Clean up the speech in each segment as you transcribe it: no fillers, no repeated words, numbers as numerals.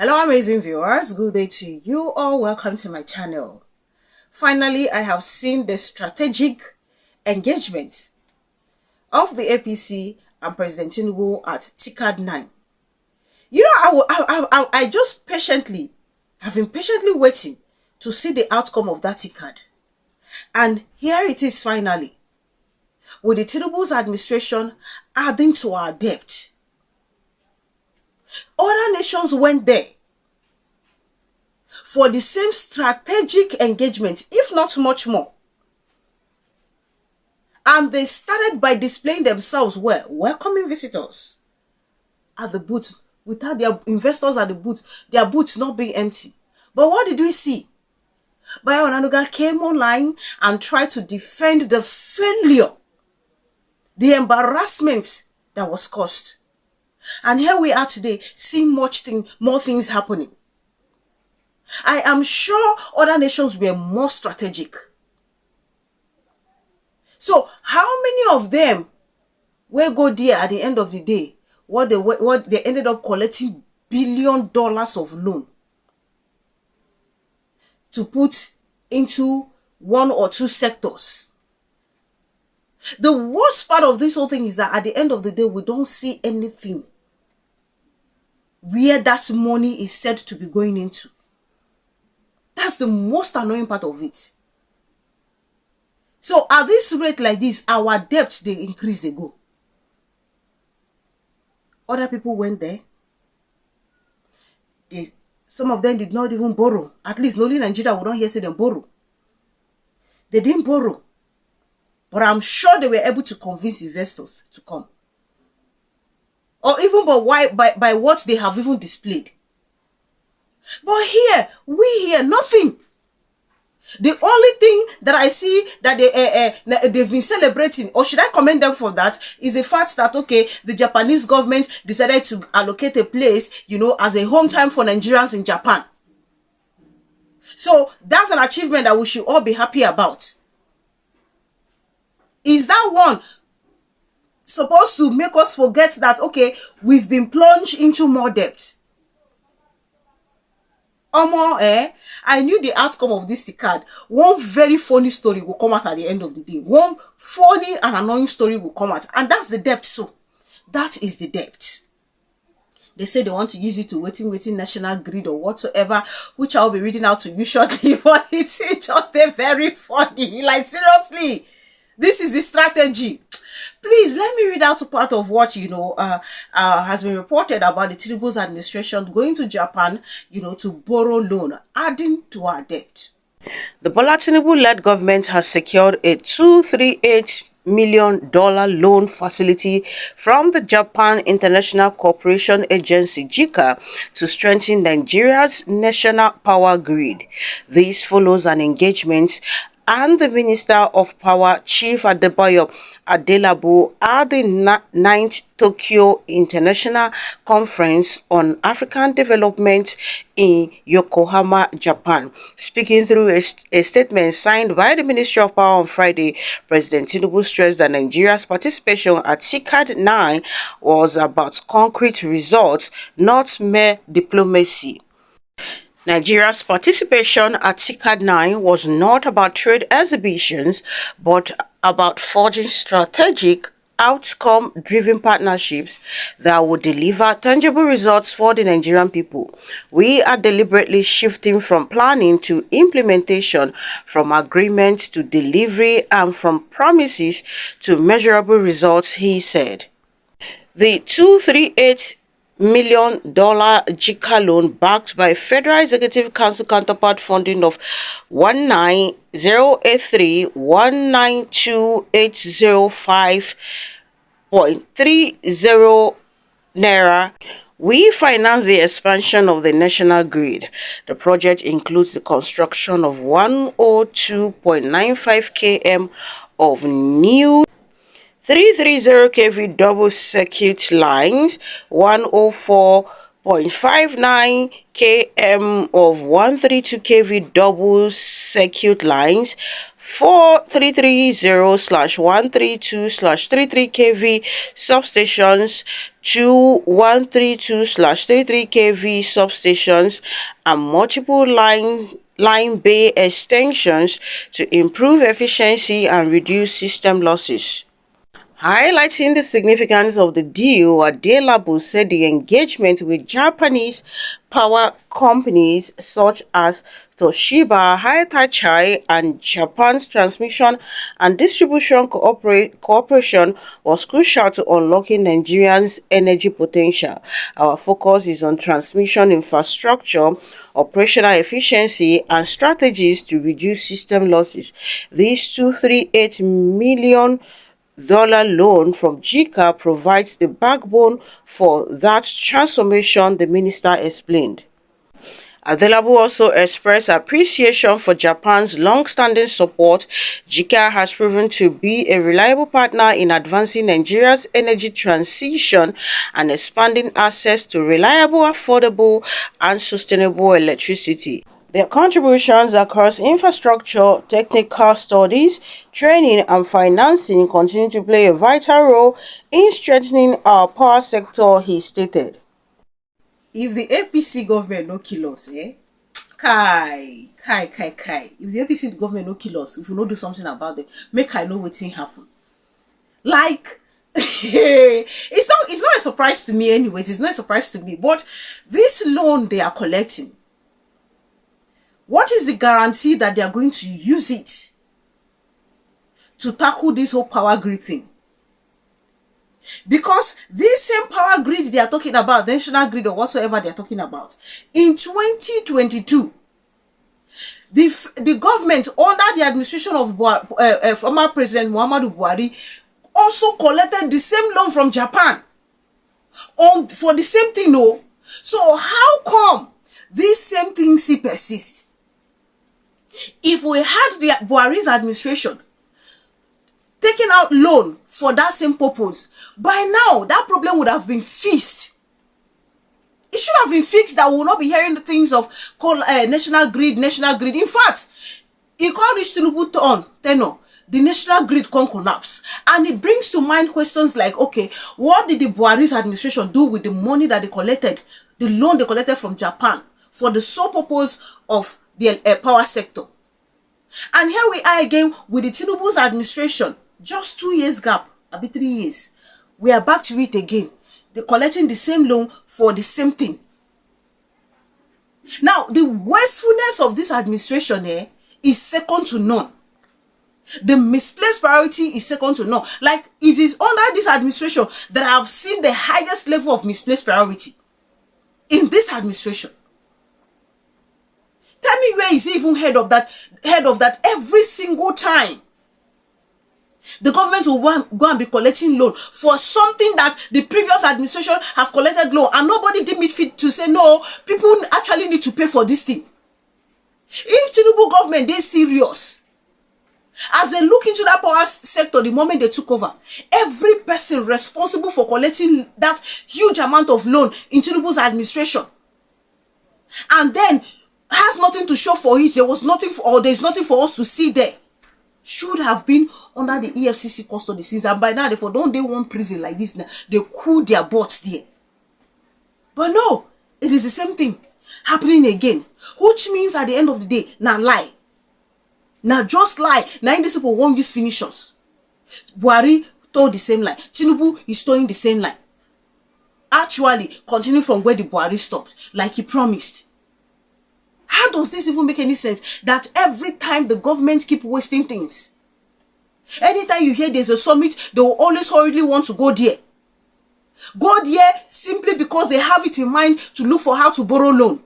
Hello amazing viewers, good day to you all. Welcome to my channel. Finally, I have seen the strategic engagement of the APC and President Tinubu at TICAD9. You know, I just have been patiently waiting to see the outcome of that TICAD. And here it is finally, with the Tinubu's administration adding to our debt. Other nations went there for the same strategic engagement, if not much more. And they started by displaying themselves well, welcoming visitors at the booth, without their investors at the booth, their booths not being empty. But what did we see? Bayo Onanuga came online and tried to defend the failure, the embarrassment that was caused. And here we are today, seeing more things happening. I am sure other nations were more strategic. So how many of them will go there at the end of the day? What they ended up collecting $1 billion of loan to put into one or two sectors. The worst part of this whole thing is that at the end of the day, we don't see anything where that money is said to be going into. That's the most annoying part of it. So at this rate like this, our debts, they increase, they go. Other people went there. Some of them did not even borrow. At least only Nigeria, we don't hear say them borrow. They didn't borrow. But I'm sure they were able to convince investors to come. Or even by what they have even displayed. But here, we hear nothing. The only thing that I see that they've been celebrating, or should I commend them for that, is the fact that, okay, the Japanese government decided to allocate a place, as a home time for Nigerians in Japan. So that's an achievement that we should all be happy about. Is that one supposed to make us forget that, okay, we've been plunged into more debt? I knew the outcome of this TICAD. One very funny story will come out at the end of the day. One funny and annoying story will come out. And that's the debt. So that is the debt. They say they want to use it to waiting national grid or whatsoever, which I'll be reading out to you shortly. But it's just a very funny. Like, seriously, this is the strategy. Please let me read out a part of what has been reported about the Tinubu's administration going to Japan, to borrow loan, adding to our debt. The Bola Tinubu-led government has secured a $238 million loan facility from the Japan International Cooperation Agency (JICA) to strengthen Nigeria's national power grid. This follows an engagement and the Minister of Power, Chief Adebayo Adelabu, at the 9th Tokyo International Conference on African Development in Yokohama, Japan. Speaking through a statement signed by the Ministry of Power on Friday, President Tinubu stressed that Nigeria's participation at TICAD9 was about concrete results, not mere diplomacy. Nigeria's participation at TICAD9 was not about trade exhibitions, but about forging strategic, outcome-driven partnerships that would deliver tangible results for the Nigerian people. We are deliberately shifting from planning to implementation, from agreement to delivery, and from promises to measurable results, he said. The $238 million JICA loan, backed by Federal Executive Council counterpart funding of 19083192805.30 naira. We finance the expansion of the national grid. The project includes the construction of 102.95 km of new 330 kV double circuit lines, 104.59 km of 132 kV double circuit lines, 4330/132/33 substations, 2132/33 kV substations, and multiple line bay extensions to improve efficiency and reduce system losses. Highlighting the significance of the deal, Adelabu said the engagement with Japanese power companies such as Toshiba, Hitachi, and Japan's Transmission and Distribution Corporation was crucial to unlocking Nigeria's energy potential. Our focus is on transmission infrastructure, operational efficiency, and strategies to reduce system losses. These $238 million loan from JICA provides the backbone for that transformation, the minister explained. Adelabu also expressed appreciation for Japan's long-standing support. JICA has proven to be a reliable partner in advancing Nigeria's energy transition and expanding access to reliable, affordable, and sustainable electricity. Their contributions across infrastructure, technical studies, training, and financing continue to play a vital role in strengthening our power sector, he stated. If the APC government no kill us, Kai. If the APC government no kill us, if we no do something about it, make I know wetin happen. Like, it's not a surprise to me anyways. It's not a surprise to me. But this loan they are collecting, what is the guarantee that they are going to use it to tackle this whole power grid thing? Because this same power grid they are talking about, the national grid or whatsoever they are talking about, in 2022, the government under the administration of former President Muhammadu Buhari also collected the same loan from Japan for the same thing. No, so how come this same thing still persists? If we had the Buhari's administration taking out loan for that same purpose, by now that problem would have been fixed. It should have been fixed that we will not be hearing the things of national grid. In fact, it can't reach Tinubu tenor. The national grid can't collapse. And it brings to mind questions like, okay, what did the Buhari's administration do with the money that they collected, the loan they collected from Japan, for the sole purpose of the power sector? And here we are again with the Tinubu's administration, just 2 years gap, a bit 3 years. We are back to it again. They're collecting the same loan for the same thing. Now, the wastefulness of this administration is second to none. The misplaced priority is second to none. Like, it is under this administration that I have seen the highest level of misplaced priority in this administration. Tell me, where is he even head of that every single time? The government will go and be collecting loan for something that the previous administration have collected loan, and nobody deemed it fit to say, no, people actually need to pay for this thing. If Tinubu government is serious, as they look into that power sector the moment they took over, every person responsible for collecting that huge amount of loan in Tinubu's administration, and then has nothing to show for it, there's nothing for us to see there, should have been under the EFCC custody since, and by now they don't want prison like this now. They cool their butts there. But no, it is the same thing happening again, which means at the end of the day, now lie. Now just lie. Now these people won't use finishers. Buhari told the same lie. Tinubu is towing the same lie. Actually, continue from where the Buhari stopped, like he promised. How does this even make any sense? That every time the government keep wasting things. Anytime you hear there's a summit, they will always hurriedly want to go there. Go there simply because they have it in mind to look for how to borrow loan.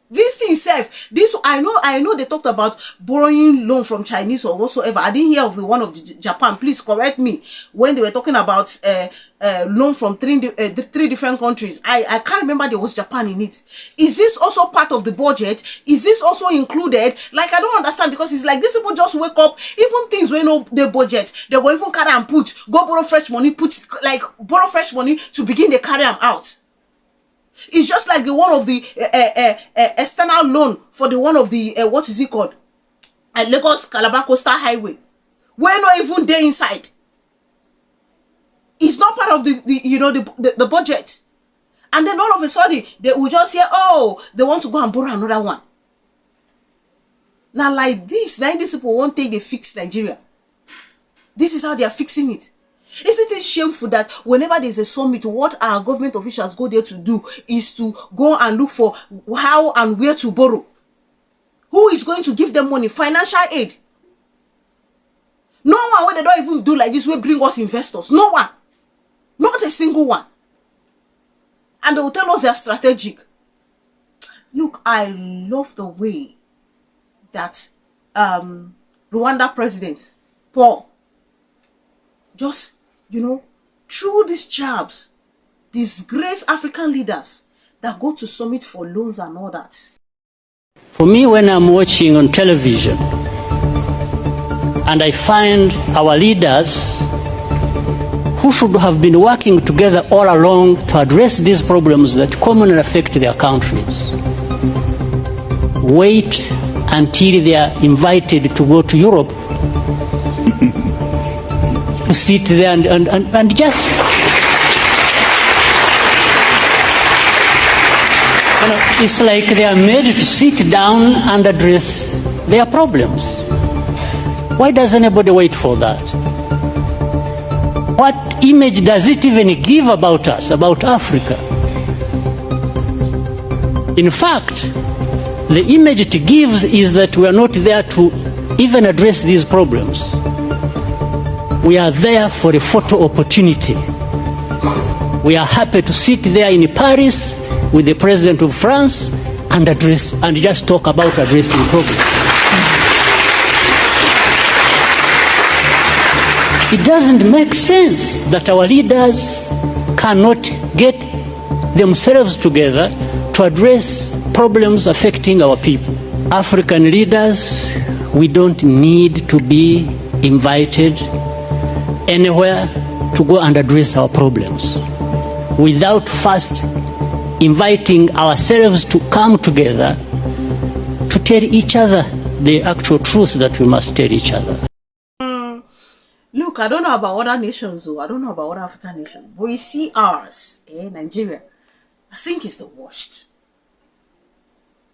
This thing self, I know they talked about borrowing loan from Chinese or whatsoever. I didn't hear of the one of Japan. Please correct me when they were talking about loan from three different countries. I can't remember there was Japan in it. Is this also part of the budget? Is this also included? Like, I don't understand, because it's like these people just wake up, even things when no the budget, they go even carry and borrow fresh money to begin the carry them out. It's just like the one of the external loan for the one of the what is it called? and Lagos Calabar Coastal Highway, where not even dey inside. It's not part of the budget. And then all of a sudden, they will just say, oh, they want to go and borrow another one. Now, like this, now these people won't take the fix Nigeria. This is how they are fixing it. Isn't it shameful that whenever there's a summit, what our government officials go there to do is to go and look for how and where to borrow? Who is going to give them money? Financial aid. No one, when they don't even do like this, will bring us investors. No one. Not a single one. And they will tell us they are strategic. Look, I love the way that Rwanda president, Paul, just, through these jabs, disgrace African leaders that go to summit for loans and all that. For me, when I'm watching on television and I find our leaders who should have been working together all along to address these problems that commonly affect their countries, wait until they are invited to go to Europe to sit there and just, it's like they are made to sit down and address their problems. Why does anybody wait for that? What image does it even give about us, about Africa? In fact, the image it gives is that we are not there to even address these problems. We are there for a photo opportunity. We are happy to sit there in Paris with the president of France and address and just talk about addressing problems. It doesn't make sense that our leaders cannot get themselves together to address problems affecting our people. African leaders, we don't need to be invited anywhere to go and address our problems without first inviting ourselves to come together to tell each other the actual truth that we must tell each other. Look, I don't know about other nations, I don't know about other African nations, but you see ours, Nigeria, I think it's the worst.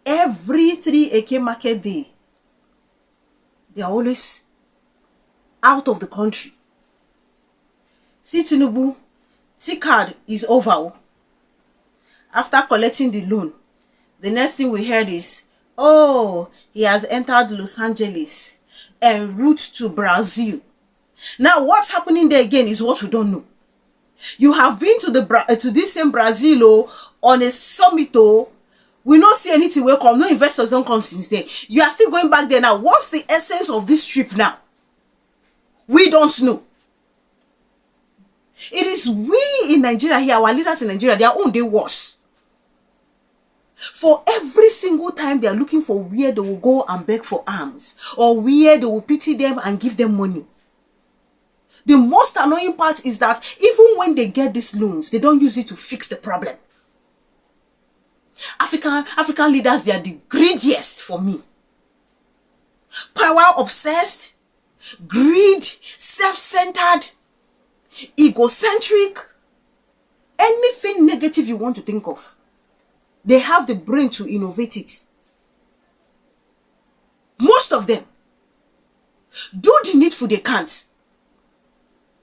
Every 3 AK market day, they are always out of the country. See Tinubu, TICAD is over. After collecting the loan, the next thing we heard is, oh, he has entered Los Angeles en route to Brazil. Now, what's happening there again is what we don't know. You have been to this same Brazil on a summit. We don't see anything welcome. No investors don't come since then. You are still going back there now. What's the essence of this trip now? We don't know. It is we in Nigeria here, our leaders in Nigeria, their own day worse. For every single time they are looking for where they will go and beg for alms, or where they will pity them and give them money. The most annoying part is that even when they get these loans, they don't use it to fix the problem. African leaders, they are the greediest for me. Power obsessed, greed, self-centered, egocentric, anything negative you want to think of. They have the brain to innovate it. Most of them do the needful, they can't.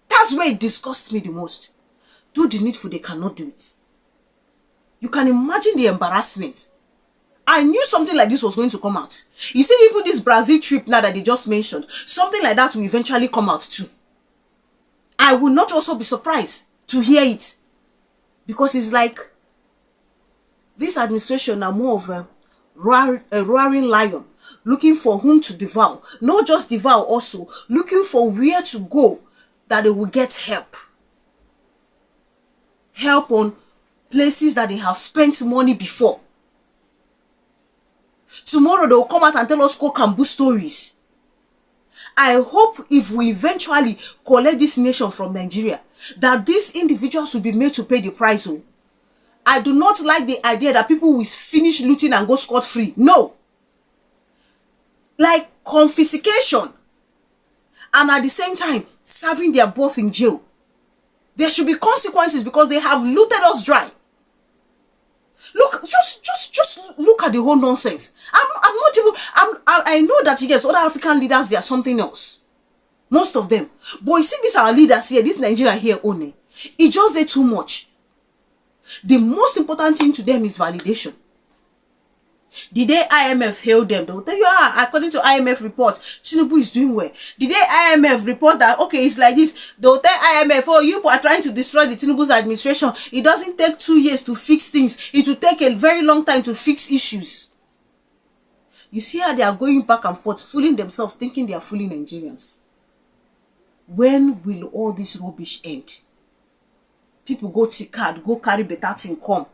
That's where it disgusts me the most. Do the needful, they cannot do it. You can imagine the embarrassment. I knew something like this was going to come out. You see, even this Brazil trip now that they just mentioned, something like that will eventually come out too. I will not also be surprised to hear it. Because it's like, this administration are more of a roaring lion, looking for whom to devour. Not just devour, also looking for where to go that they will get help. Help on places that they have spent money before. Tomorrow they will come out and tell us cock and bull stories. I hope if we eventually collect this nation from Nigeria, that these individuals will be made to pay the price. I do not like the idea that people will finish looting and go scot-free. No. like confiscation, and at the same time serving their both in jail. There should be consequences because they have looted us dry. Look, just look at the whole nonsense. I'm not even. I know that yes, other African leaders, they are something else. Most of them, but you see, these our leaders here, this Nigeria here only. It just they too much. The most important thing to them is validation. Did they IMF hail them? They will tell you, according to IMF report, Tinubu is doing well. Did they IMF report that, okay, it's like this? They will tell IMF, oh, you are trying to destroy the Tinubu's administration. It doesn't take 2 years to fix things. It will take a very long time to fix issues. You see how they are going back and forth, fooling themselves, thinking they are fooling Nigerians. When will all this rubbish end? People go TICAD, go carry better thing come.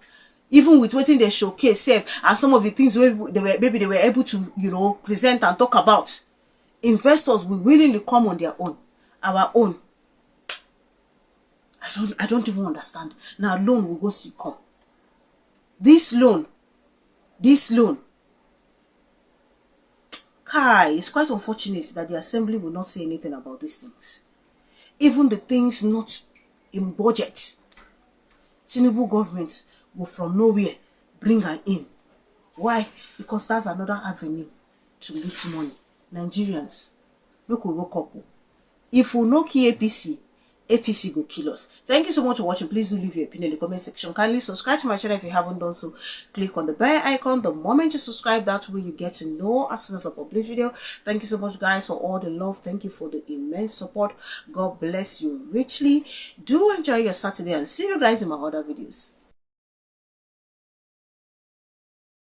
Even with waiting they showcase safe and some of the things maybe they were able to, you know, present and talk about. Investors will willingly come on their own, our own. I don't even understand. Now loan will go see come. This loan. Kai, it's quite unfortunate that the assembly will not say anything about these things. Even the things not in budget. Tinubu government go from nowhere, bring her in. Why? Because that's another avenue to get money. Nigerians, make we wake up. If we no kill APC go kill us. Thank you so much for watching. Please do leave your opinion in the comment section. Kindly subscribe to my channel if you haven't done so. Click on the bell icon. The moment you subscribe, that way you get to know as soon as I publish video. Thank you so much, guys, for all the love. Thank you for the immense support. God bless you richly. Do enjoy your Saturday and see you guys in my other videos.